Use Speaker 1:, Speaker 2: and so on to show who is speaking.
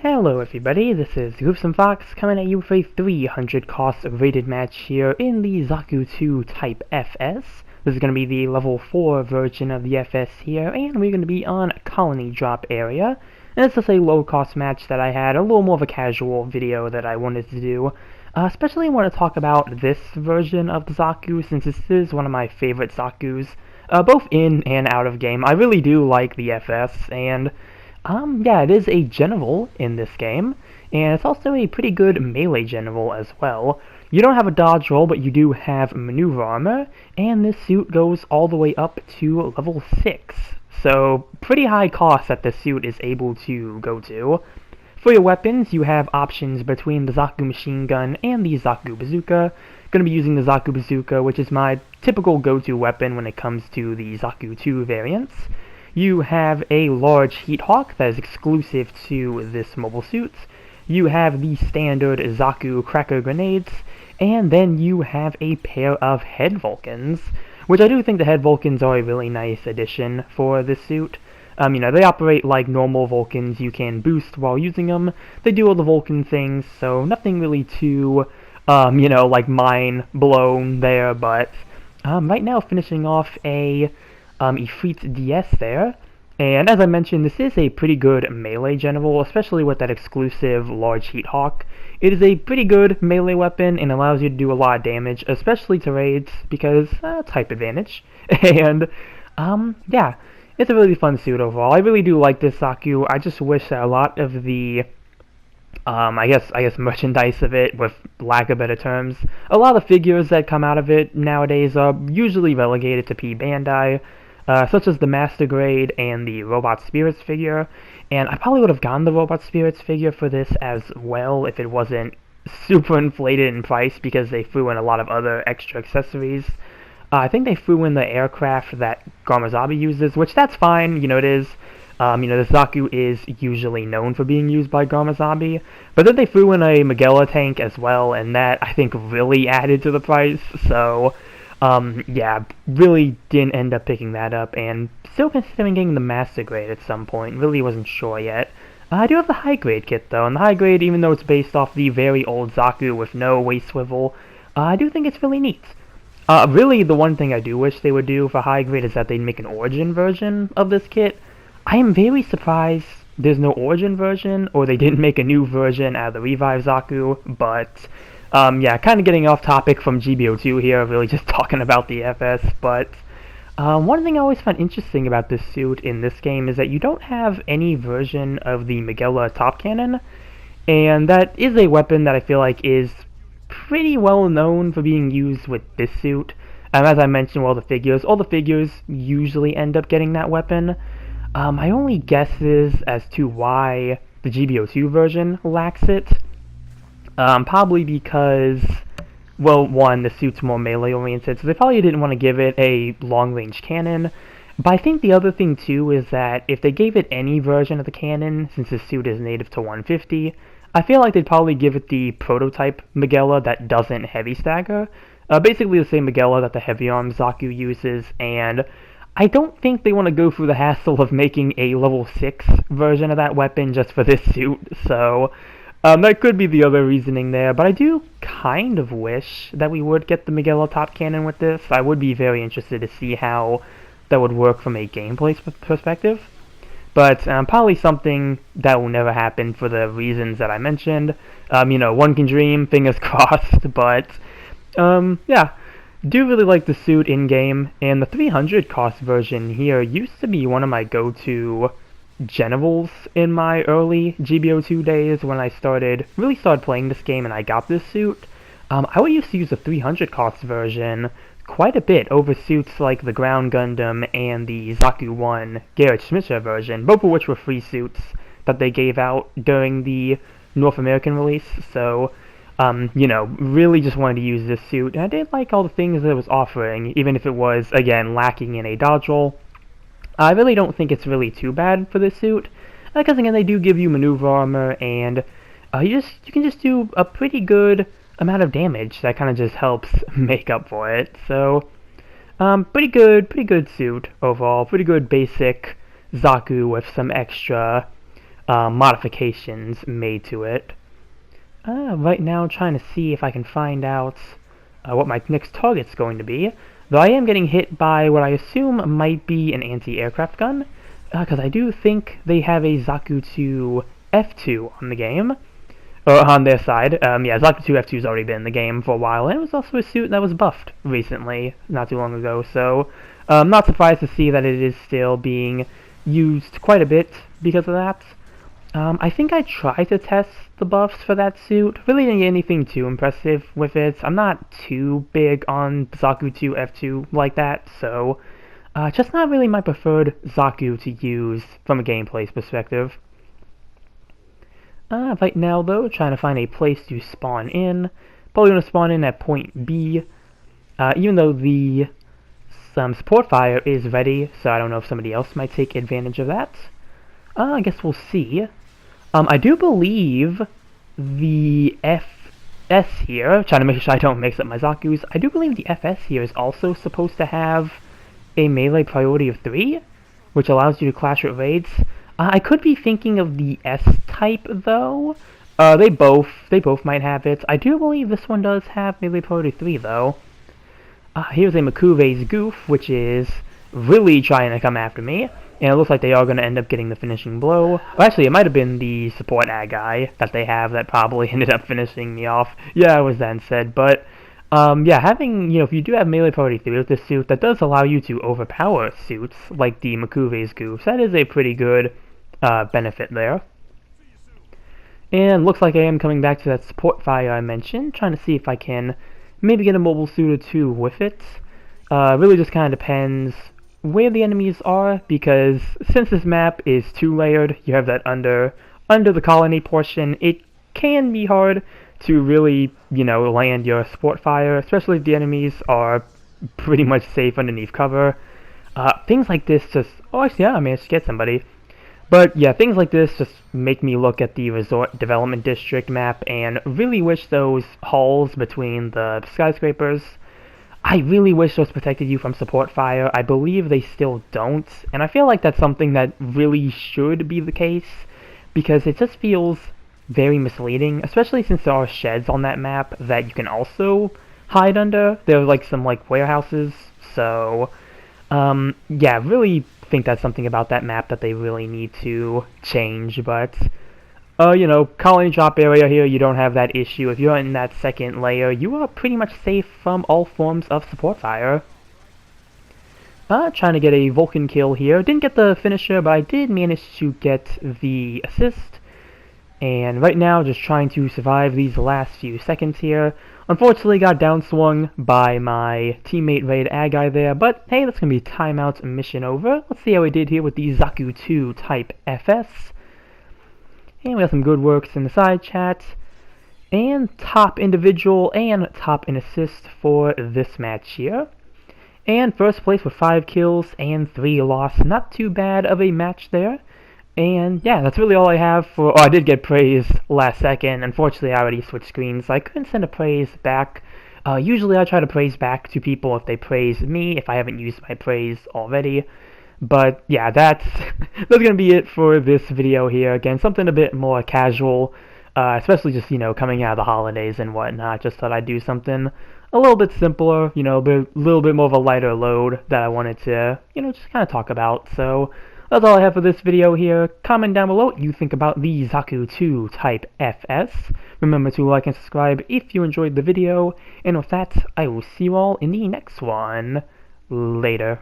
Speaker 1: Hello everybody, this is Gundam Fox coming at you with a 300 cost rated match here in the Zaku 2 Type FS. This is going to be the level 4 version of the FS here, and we're going to be on Colony Drop area. And it's just a low cost match that I had, a little more of a casual video that I wanted to do. Especially want to talk about this version of the Zaku, since this is one of my favorite Zakus, both in and out of game. I really do like the FS, and yeah, it is a general in this game, and it's also a pretty good melee general as well. You don't have a dodge roll, but you do have maneuver armor, and this suit goes all the way up to level 6. So, pretty high cost that this suit is able to go to. For your weapons, you have options between the Zaku machine gun and the Zaku bazooka. Going to be using the Zaku bazooka, which is my typical go-to weapon when it comes to the Zaku 2 variants. You have a large heat hawk that is exclusive to this mobile suit. You have the standard Zaku cracker grenades, and then you have a pair of head Vulcans, which I do think the head Vulcans are a really nice addition for this suit. They operate like normal Vulcans. You can boost while using them. They do all the Vulcan things, so nothing really too, like mind-blown there, but right now finishing off a Ifrit DS there, and as I mentioned, this is a pretty good melee general, especially with that exclusive large heat hawk. It is a pretty good melee weapon and allows you to do a lot of damage, especially to raids, because type advantage. And yeah, it's a really fun suit overall. I really do like this Zaku. I just wish that a lot of the I guess merchandise of it, with lack of better terms, a lot of the figures that come out of it nowadays are usually relegated to P Bandai. Such as the Master Grade and the Robot Spirits figure, and I probably would have gotten the Robot Spirits figure for this as well if it wasn't super inflated in price, because they threw in a lot of other extra accessories. I think they threw in the aircraft that Garma uses, which that's fine, it is. The Zaku is usually known for being used by Garma, but then they threw in a Magella tank as well, and that, I think, really added to the price, so yeah, really didn't end up picking that up, and still considering getting the Master Grade at some point, really wasn't sure yet. I do have the High Grade kit though, and the High Grade, even though it's based off the very old Zaku with no waist swivel, I do think it's really neat. Really, the one thing I do wish they would do for High Grade is that they'd make an Origin version of this kit. I am very surprised there's no Origin version, or they didn't make a new version out of the Revive Zaku, but yeah, kind of getting off topic from GBO2 here, really just talking about the FS, but one thing I always find interesting about this suit in this game is that you don't have any version of the Magella top cannon, and that is a weapon that I feel like is pretty well known for being used with this suit. As I mentioned, all the figures usually end up getting that weapon. My only guesses as to why the GBO2 version lacks it. Probably because, well, one, the suit's more melee-oriented, so they probably didn't want to give it a long-range cannon. But I think the other thing, too, is that if they gave it any version of the cannon, since the suit is native to 150, I feel like they'd probably give it the prototype Magella that doesn't heavy stagger. Basically the same Magella that the heavy arm Zaku uses, and I don't think they want to go through the hassle of making a level 6 version of that weapon just for this suit, so that could be the other reasoning there, but I do kind of wish that we would get the Magella top cannon with this. I would be very interested to see how that would work from a gameplay perspective, but probably something that will never happen for the reasons that I mentioned. One can dream, fingers crossed, but yeah, do really like the suit in-game, and the 300 cost version here used to be one of my go-to generals in my early GBO2 days when I really started playing this game and I got this suit. I would used to use the 300 cost version quite a bit over suits like the Ground Gundam and the Zaku 1 Garrett Schmitzer version, both of which were free suits that they gave out during the North American release, so really just wanted to use this suit, and I did like all the things that it was offering, even if it was, again, lacking in a dodge roll. I really don't think it's really too bad for this suit, because again, they do give you maneuver armor, and you can just do a pretty good amount of damage that kind of just helps make up for it. So, pretty good suit overall, pretty good basic Zaku with some extra modifications made to it. Right now, trying to see if I can find out what my next target's going to be. Though I am getting hit by what I assume might be an anti-aircraft gun, because I do think they have a Zaku 2 F2 on the game, or on their side. Yeah, Zaku 2 F2's already been in the game for a while, and it was also a suit that was buffed recently, not too long ago, so I'm not surprised to see that it is still being used quite a bit because of that. I think I tried to test the buffs for that suit. Really didn't get anything too impressive with it. I'm not too big on Zaku 2 F2 like that, so just not really my preferred Zaku to use from a gameplay perspective. Right now, though, trying to find a place to spawn in. Probably going to spawn in at point B, even though the support fire is ready, so I don't know if somebody else might take advantage of that. I guess we'll see. I do believe the FS here, trying to make sure I don't mix up my Zakus, I do believe the FS here is also supposed to have a melee priority of 3, which allows you to clash with raids. I could be thinking of the S-type, though. They both might have it. I do believe this one does have melee priority 3, though. Here's a Makuve's Goof, which is really trying to come after me. And it looks like they are going to end up getting the finishing blow. Well, actually, it might have been the support ad guy that they have that probably ended up finishing me off. Yeah, it was then said. But, yeah, having, if you do have melee priority 3 with this suit, that does allow you to overpower suits like the Makuve's Goofs. That is a pretty good benefit there. And looks like I am coming back to that support fire I mentioned, trying to see if I can maybe get a mobile suit or 2 with it. Really just kind of depends where the enemies are, because since this map is 2-layered, you have that under the colony portion, it can be hard to really, land your support fire, especially if the enemies are pretty much safe underneath cover. Things like this just, oh actually yeah, I managed to get somebody. But yeah, things like this just make me look at the Resort Development District map and really wish those halls between the skyscrapers, I really wish those protected you from support fire. I believe they still don't, and I feel like that's something that really should be the case, because it just feels very misleading, especially since there are sheds on that map that you can also hide under. There are like some warehouses, so yeah, really think that's something about that map that they really need to change. But colony drop area here, you don't have that issue. If you're in that second layer, you are pretty much safe from all forms of support fire. Trying to get a Vulcan kill here. Didn't get the finisher, but I did manage to get the assist. And right now, just trying to survive these last few seconds here. Unfortunately, got downswung by my teammate raid ad guy there, but hey, that's going to be timeout mission over. Let's see how we did here with the Zaku 2 type FS. And we got some good works in the side chat. And top individual and top in assist for this match here. And first place with 5 kills and 3 loss. Not too bad of a match there. And yeah, that's really all I have for... Oh, I did get praise last second. Unfortunately, I already switched screens, so I couldn't send a praise back. Usually I try to praise back to people if they praise me, if I haven't used my praise already. But yeah, that's gonna be it for this video here. Again, something a bit more casual, especially just coming out of the holidays and whatnot. Just thought I'd do something a little bit simpler, a little bit more of a lighter load that I wanted to just kind of talk about. So that's all I have for this video here. Comment down below what you think about the Zaku 2 type FS. Remember to like and subscribe if you enjoyed the video. And with that, I will see you all in the next one. Later.